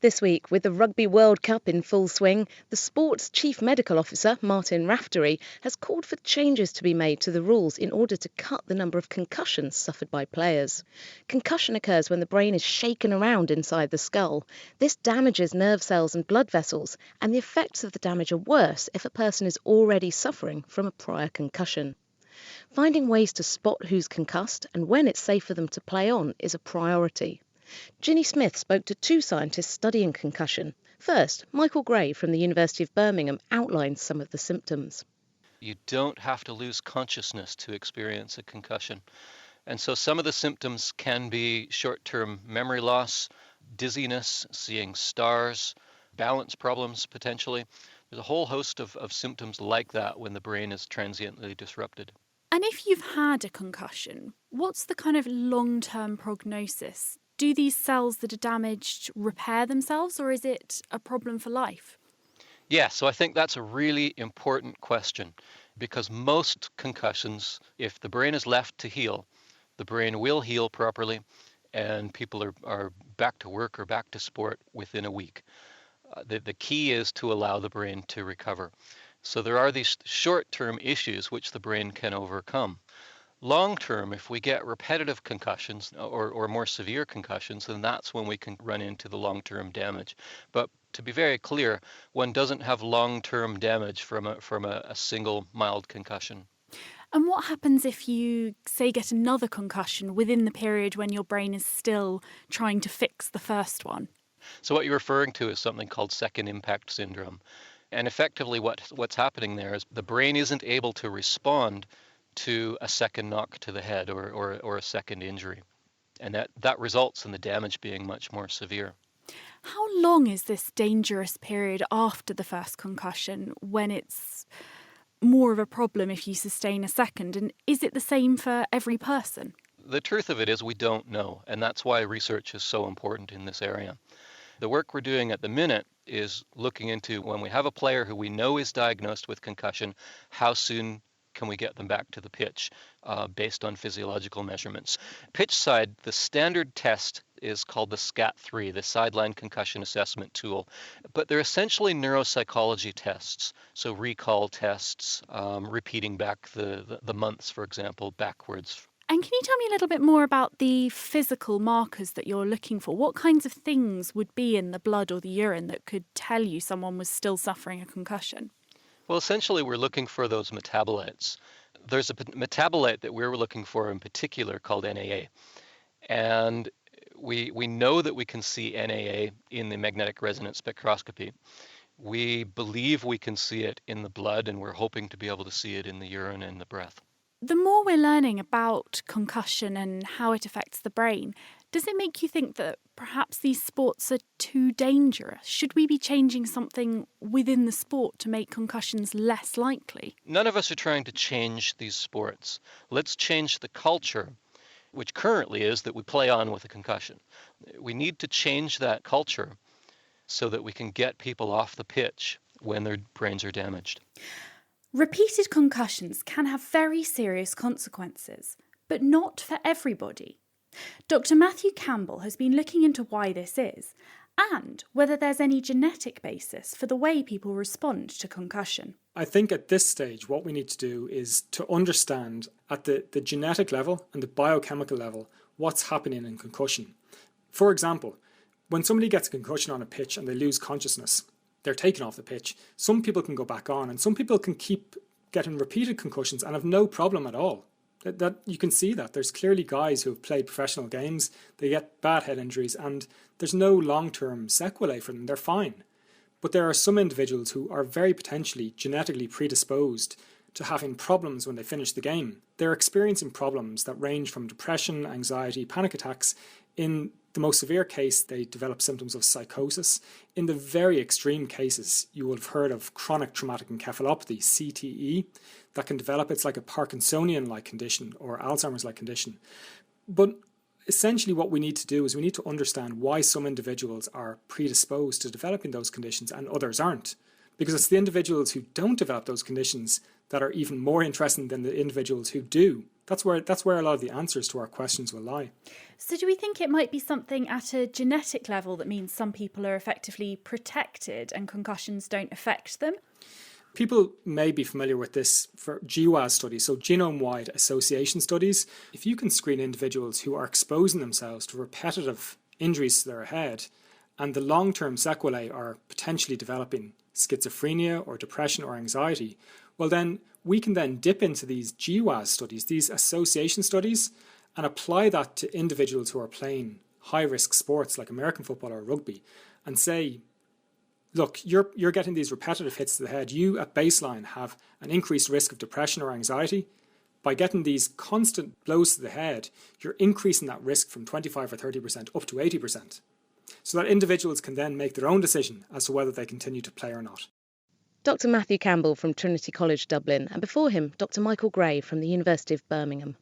This week, with the Rugby World Cup in full swing, the sport's Chief Medical Officer, Martin Raftery, has called for changes to be made to the rules in order to cut the number of concussions suffered by players. Concussion occurs when the brain is shaken around inside the skull. This damages nerve cells and blood vessels, and the effects of the damage are worse if a person is already suffering from a prior concussion. Finding ways to spot who's concussed and when it's safe for them to play on is a priority. Ginny Smith spoke to two scientists studying concussion. First, Michael Gray from the University of Birmingham outlines some of the symptoms. You don't have to lose consciousness to experience a concussion. And so some of the symptoms can be short-term memory loss, dizziness, seeing stars, balance problems potentially. There's a whole host of symptoms like that when the brain is transiently disrupted. And if you've had a concussion, what's the kind of long-term prognosis? Do these cells that are damaged repair themselves, or is it a problem for life? Yeah, so I think that's a really important question, because most concussions, if the brain is left to heal, the brain will heal properly and people are back to work or back to sport within a week. The key is to allow the brain to recover. So there are these short-term issues which the brain can overcome. Long-term, if we get repetitive concussions or more severe concussions, then that's when we can run into the long-term damage. But to be very clear, one doesn't have long-term damage from a single mild concussion. And what happens if you, say, get another concussion within the period when your brain is still trying to fix the first one? So what you're referring to is something called second impact syndrome. And effectively what's happening there is the brain isn't able to respond to a second knock to the head or a second injury. And that results in the damage being much more severe. How long is this dangerous period after the first concussion when it's more of a problem if you sustain a second? And is it the same for every person? The truth of it is we don't know, and that's why research is so important in this area. The work we're doing at the minute is looking into when we have a player who we know is diagnosed with concussion, how soon can we get them back to the pitch based on physiological measurements. Pitch side, the standard test is called the SCAT-3, the Sideline Concussion Assessment Tool. But they're essentially neuropsychology tests, so recall tests, repeating back the months, for example, backwards. And can you tell me a little bit more about the physical markers that you're looking for? What kinds of things would be in the blood or the urine that could tell you someone was still suffering a concussion? Well, essentially, we're looking for those metabolites. There's a metabolite that we're looking for in particular called NAA. And we know that we can see NAA in the magnetic resonance spectroscopy. We believe we can see it in the blood, and we're hoping to be able to see it in the urine and the breath. The more we're learning about concussion and how it affects the brain, does it make you think that perhaps these sports are too dangerous? Should we be changing something within the sport to make concussions less likely? None of us are trying to change these sports. Let's change the culture, which currently is that we play on with a concussion. We need to change that culture so that we can get people off the pitch when their brains are damaged. Repeated concussions can have very serious consequences, but not for everybody. Dr. Matthew Campbell has been looking into why this is and whether there's any genetic basis for the way people respond to concussion. I think at this stage what we need to do is to understand at the genetic level and the biochemical level what's happening in concussion. For example, when somebody gets a concussion on a pitch and they lose consciousness, they're taken off the pitch. Some people can go back on and some people can keep getting repeated concussions and have no problem at all. That you can see that. There's clearly guys who have played professional games, they get bad head injuries and there's no long-term sequelae for them, they're fine. But there are some individuals who are very potentially genetically predisposed to having problems when they finish the game. They're experiencing problems that range from depression, anxiety, panic attacks. In the most severe case, they develop symptoms of psychosis. In the very extreme cases, you will have heard of chronic traumatic encephalopathy, CTE, that can develop. It's like a Parkinsonian-like condition or Alzheimer's-like condition. But essentially what we need to do is we need to understand why some individuals are predisposed to developing those conditions and others aren't. Because it's the individuals who don't develop those conditions that are even more interesting than the individuals who do. That's where a lot of the answers to our questions will lie. So do we think it might be something at a genetic level that means some people are effectively protected and concussions don't affect them? People may be familiar with this for GWAS studies, so genome-wide association studies. If you can screen individuals who are exposing themselves to repetitive injuries to their head, and the long-term sequelae are potentially developing schizophrenia or depression or anxiety, well then we can then dip into these GWAS studies, these association studies, and apply that to individuals who are playing high-risk sports like American football or rugby, and say, look, you're getting these repetitive hits to the head. You at baseline have an increased risk of depression or anxiety. By getting these constant blows to the head, you're increasing that risk from 25 or 30% up to 80%. So that individuals can then make their own decision as to whether they continue to play or not. Dr. Matthew Campbell from Trinity College Dublin, and before him, Dr. Michael Gray from the University of Birmingham.